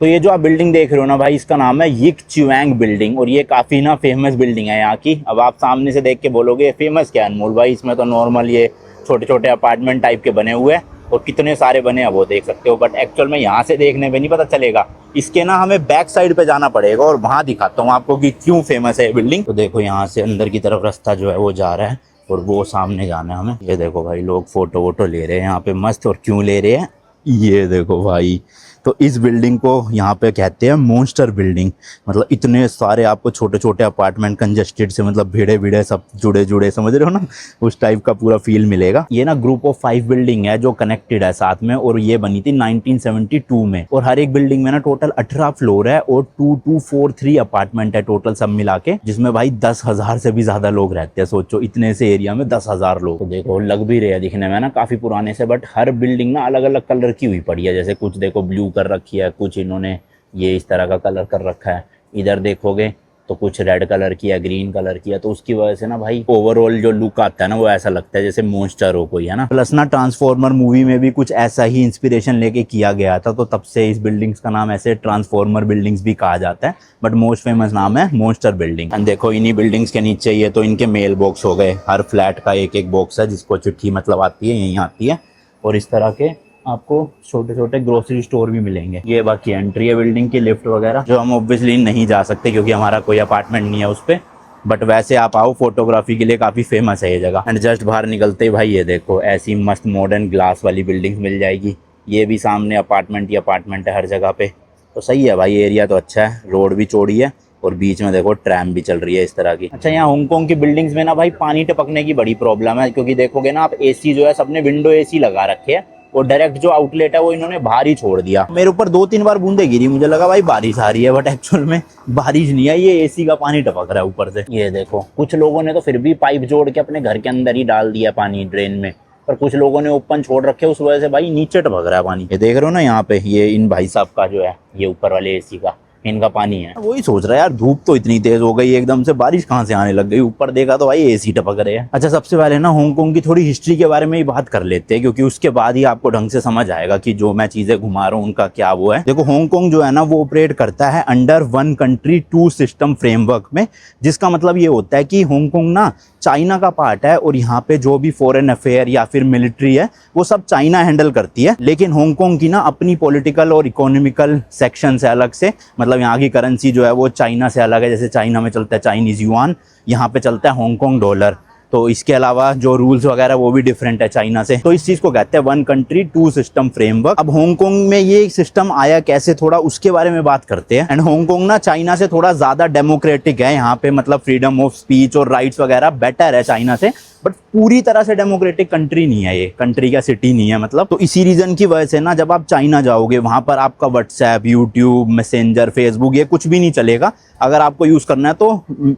तो ये जो आप बिल्डिंग देख रहे हो ना भाई, इसका नाम है यिक च्युएंग बिल्डिंग, और ये काफ़ी ना फेमस बिल्डिंग है यहाँ की। अब आप सामने से देख के बोलोगे फेमस क्या है अनमोल भाई, इसमें तो नॉर्मल ये छोटे छोटे अपार्टमेंट टाइप के बने हुए हैं, और कितने सारे बने हैं वो देख सकते हो। बट एक्चुअल में यहाँ से देखने में नहीं पता चलेगा, इसके ना हमें बैक साइड पे जाना पड़ेगा और वहाँ दिखाता हूँ आपको कि क्यों फेमस है ये बिल्डिंग। तो देखो यहाँ से अंदर की तरफ रास्ता जो है वो जा रहा है, और वो सामने जाना है हमें। ये देखो भाई लोग फोटो वोटो ले रहे हैं यहाँ पे मस्त, और क्यों ले रहे हैं ये देखो भाई। तो इस बिल्डिंग को यहाँ पे कहते हैं मॉन्स्टर बिल्डिंग, मतलब इतने सारे आपको छोटे छोटे अपार्टमेंट कंजेस्टेड से, मतलब भिड़े भिड़े सब जुड़े जुड़े, समझ रहे हो ना, उस टाइप का पूरा फील मिलेगा। ये ना ग्रुप ऑफ 5 बिल्डिंग है जो कनेक्टेड है साथ में, और ये बनी थी 1972 में, और हर एक बिल्डिंग में ना टोटल 18 फ्लोर है और 2243 अपार्टमेंट है टोटल सब मिला के, जिसमें भाई 10,000 से भी ज्यादा लोग रहते हैं। सोचो इतने से एरिया में 10,000 लोग। तो देखो लग भी रहे हैं दिखने में ना काफी पुराने से, बट हर बिल्डिंग ना अलग अलग कलर की हुई पड़ी है। जैसे कुछ देखो ब्लू कर रखी है, कुछ इन्होंने ये इस तरह का कलर कर रखा है, इधर देखोगे तो कुछ रेड कलर की है, ग्रीन कलर की है। तो उसकी वजह से ना भाई ओवरऑल जो लुक आता है ना वो ऐसा लगता है जैसे मॉन्स्टर हो कोई, है ना। प्लस ना ट्रांसफॉर्मर मूवी में भी कुछ ऐसा ही इंस्पिरेशन लेके किया गया था, तो तब से इस बिल्डिंग्स का नाम ऐसे ट्रांसफॉर्मर बिल्डिंग्स भी कहा जाता है, बट मोस्ट फेमस नाम है मॉन्स्टर बिल्डिंग। एंड देखो इन्हीं बिल्डिंग्स के नीचे ये तो इनके मेल बॉक्स हो गए, हर फ्लैट का एक एक बॉक्स है जिसको चिट्ठी मतलब आती है, यहीं आती है। और इस तरह के आपको छोटे छोटे ग्रोसरी स्टोर भी मिलेंगे। ये बाकी एंट्री है बिल्डिंग की, लिफ्ट वगैरह जो हम ऑब्वियसली नहीं जा सकते क्योंकि हमारा कोई अपार्टमेंट नहीं है उस पर, बट वैसे आप आओ, फोटोग्राफी के लिए काफ़ी फेमस है ये जगह। एंड जस्ट बाहर निकलते ही भाई ये देखो ऐसी मस्त मॉडर्न ग्लास वाली बिल्डिंग मिल जाएगी। ये भी सामने अपार्टमेंट ही अपार्टमेंट है हर जगह पे, तो सही है भाई, एरिया तो अच्छा है, रोड भी चौड़ी है, और बीच में देखो ट्रैम भी चल रही है इस तरह की। अच्छा यहाँ हांगकांग की बिल्डिंग्स में ना भाई पानी टपकने की बड़ी प्रॉब्लम है, क्योंकि देखोगे ना आप एसी जो है सबने विंडो एसी लगा रखे है, और डायरेक्ट जो आउटलेट है वो इन्होंने बाहर ही छोड़ दिया। मेरे ऊपर 2-3 बार बूंदे गिरी, मुझे लगा भाई बारिश आ रही है, बट एक्चुअल में बारिश नहीं है, ये एसी का पानी टपक रहा है ऊपर से। ये देखो कुछ लोगों ने तो फिर भी पाइप जोड़ के अपने घर के अंदर ही डाल दिया पानी ड्रेन में, पर कुछ लोगों ने ओपन छोड़ रखे, उस वजह से भाई नीचे टपक रहा है पानी। ये देख रहे हो ना यहाँ पे, ये इन भाई साहब का जो है ये ऊपर वाले एसी का इनका पानी है। वही सोच रहा है यार, धूप तो इतनी तेज हो गई एकदम से, बारिश कहाँ से आने लग गई, ऊपर देखा तो भाई एसी टपक रहे हैं। अच्छा सबसे पहले ना हांगकांग की थोड़ी हिस्ट्री के बारे में ही बात कर लेते हैं, क्योंकि उसके बाद ही आपको ढंग से समझ आएगा कि जो मैं चीजें घुमा रहा हूँ उनका क्या वो है। देखो हांगकांग जो है ना वो ऑपरेट करता है अंडर 1 कंट्री 2 सिस्टम फ्रेमवर्क में, जिसका मतलब ये होता है कि हांगकांग ना चाइना का पार्ट है, और यहाँ पे जो भी फॉरेन अफेयर या फिर मिलिट्री है वो सब चाइना हैंडल करती है। लेकिन हांगकांग की ना अपनी पॉलिटिकल और इकोनॉमिकल सेक्शन है अलग से, मतलब यहाँ की करेंसी जो है वो चाइना से अलग है। जैसे चाइना में चलता है चाइनीज युआन, यहाँ पे चलता है हांगकांग डॉलर। तो इसके अलावा जो रूल्स वगैरह वो भी डिफरेंट है चाइना से। तो इस चीज को कहते हैं 1 कंट्री 2 सिस्टम फ्रेमवर्क। अब हांगकांग में ये सिस्टम आया कैसे, थोड़ा उसके बारे में बात करते हैं। एंड हांगकांग ना चाइना से थोड़ा ज्यादा डेमोक्रेटिक है, यहाँ पे मतलब फ्रीडम ऑफ स्पीच और राइट्स वगैरह बेटर है चाइना से, बट पूरी तरह से डेमोक्रेटिक कंट्री नहीं है, ये कंट्री का सिटी नहीं है मतलब। तो इसी रीजन की वजह से ना जब आप चाइना जाओगे वहां पर आपका व्हाट्सएप, यूट्यूब, मैसेंजर, फेसबुक ये कुछ भी नहीं चलेगा। अगर आपको यूज करना है तो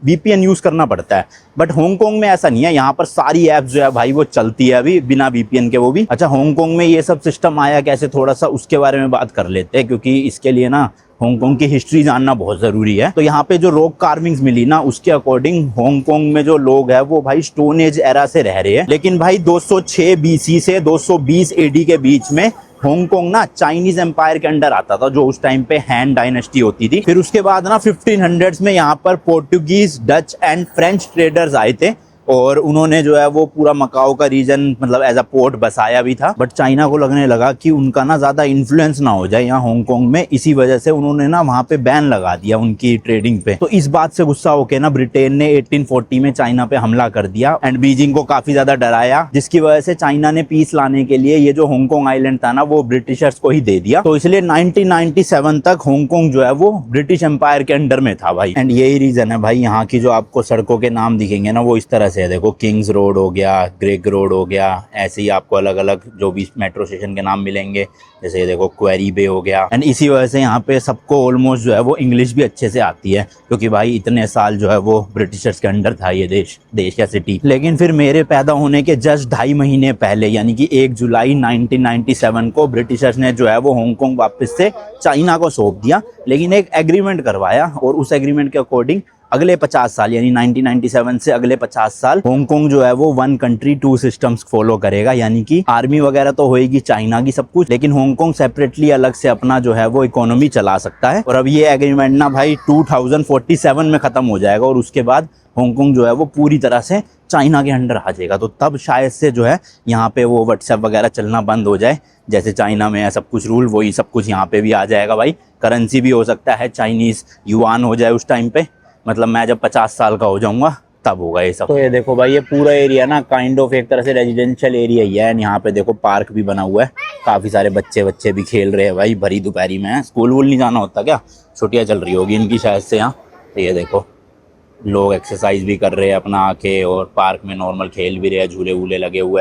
वीपीएन यूज करना पड़ता है, बट हांगकांग में ऐसा नहीं है, यहाँ पर सारी एप्स जो है भाई वो चलती है अभी बिना वीपीएन के, वो भी। अच्छा हांगकांग में ये सब सिस्टम आया कैसे, थोड़ा सा उसके बारे में बात कर लेते हैं, क्योंकि इसके लिए ना हांगकांग की हिस्ट्री जानना बहुत जरूरी है। तो यहाँ पे जो रॉक कार्विंग्स मिली ना उसके अकॉर्डिंग हांगकांग में जो लोग है वो भाई स्टोन एज एरा से रह रहे हैं। लेकिन भाई 206 बीसी से 220 एडी के बीच में हांगकांग ना चाइनीज एम्पायर के अंडर आता था, जो उस टाइम पे हैन डायनेस्टी होती थी। फिर उसके बाद ना 1500s में यहाँ पर Portuguese, Dutch and French traders आए थे, और उन्होंने जो है वो पूरा मकाओ का रीजन मतलब एज अ पोर्ट बसाया भी था। बट चाइना को लगने लगा कि उनका ना ज्यादा इन्फ्लुएंस ना हो जाए यहाँ हांगकांग में, इसी वजह से उन्होंने ना वहाँ पे बैन लगा दिया उनकी ट्रेडिंग पे। तो इस बात से गुस्सा होकर ना ब्रिटेन ने 1840 में चाइना पे हमला कर दिया एंड बीजिंग को काफी ज्यादा डराया, जिसकी वजह से चाइना ने पीस लाने के लिए ये जो हांगकांग आइलैंड था ना वो ब्रिटिशर्स को ही दे दिया। तो इसलिए 1997 तक हांगकांग जो है वो ब्रिटिश एम्पायर के अंडर में था भाई। एंड यही रीजन है भाई यहाँ की जो आपको सड़कों के नाम दिखेंगे ना वो इस तरह से है। देखो किंग्स रोड हो गया, ग्रेग रोड हो गया, ऐसे ही आपको अलग अलग जो भी मेट्रो स्टेशन के नाम मिलेंगे, जैसे ये देखो क्वेरी बे हो गया। एंड इसी वजह से यहाँ पे सबको ऑलमोस्ट जो है वो इंग्लिश भी अच्छे से आती है, क्योंकि भाई इतने साल जो है वो ब्रिटिशर्स के अंडर था ये देश या सिटी। लेकिन फिर मेरे पैदा होने के जस्ट 2.5 महीने पहले यानी कि 1 जुलाई 1997 को ब्रिटिशर्स ने जो है वो हांगकांग वापस से चाइना को सौंप दिया, लेकिन एक एग्रीमेंट करवाया, और उस एग्रीमेंट के अकॉर्डिंग अगले 50 साल यानी 1997 से अगले 50 साल हांगकांग जो है वो 1 कंट्री 2 सिस्टम्स फॉलो करेगा, यानी कि आर्मी वगैरह तो होएगी चाइना की सब कुछ, लेकिन हांगकांग सेपरेटली अलग से अपना जो है वो इकोनॉमी चला सकता है। और अब ये एग्रीमेंट ना भाई 2047 में खत्म हो जाएगा और उसके बाद हांगकांग जो है वो पूरी तरह से चाइना के अंडर आ जाएगा। तो तब शायद से जो है यहाँ पे वो व्हाट्सएप वगैरह चलना बंद हो जाए, जैसे चाइना में है सब कुछ रूल, वही सब कुछ यहाँ पे भी आ जाएगा भाई। करेंसी भी हो सकता है चाइनीज़ युआन हो जाए उस टाइम पे, मतलब मैं जब 50 साल का हो जाऊंगा तब होगा ये सब। तो ये देखो भाई, ये पूरा एरिया ना काइंड ऑफ एक तरह से रेजिडेंशियल एरिया ही है। एंड यहाँ पे देखो पार्क भी बना हुआ है, काफ़ी सारे बच्चे भी खेल रहे हैं भाई, भरी दोपहरी में। स्कूल वूल नहीं जाना होता क्या, छुट्टियाँ चल रही होगी इनकी शायद से यहाँ। तो ये देखो लोग एक्सरसाइज भी कर रहे हैं अपना आके, और पार्क में नॉर्मल खेल भी रहे हैं, झूले वूले लगे हुए हैं।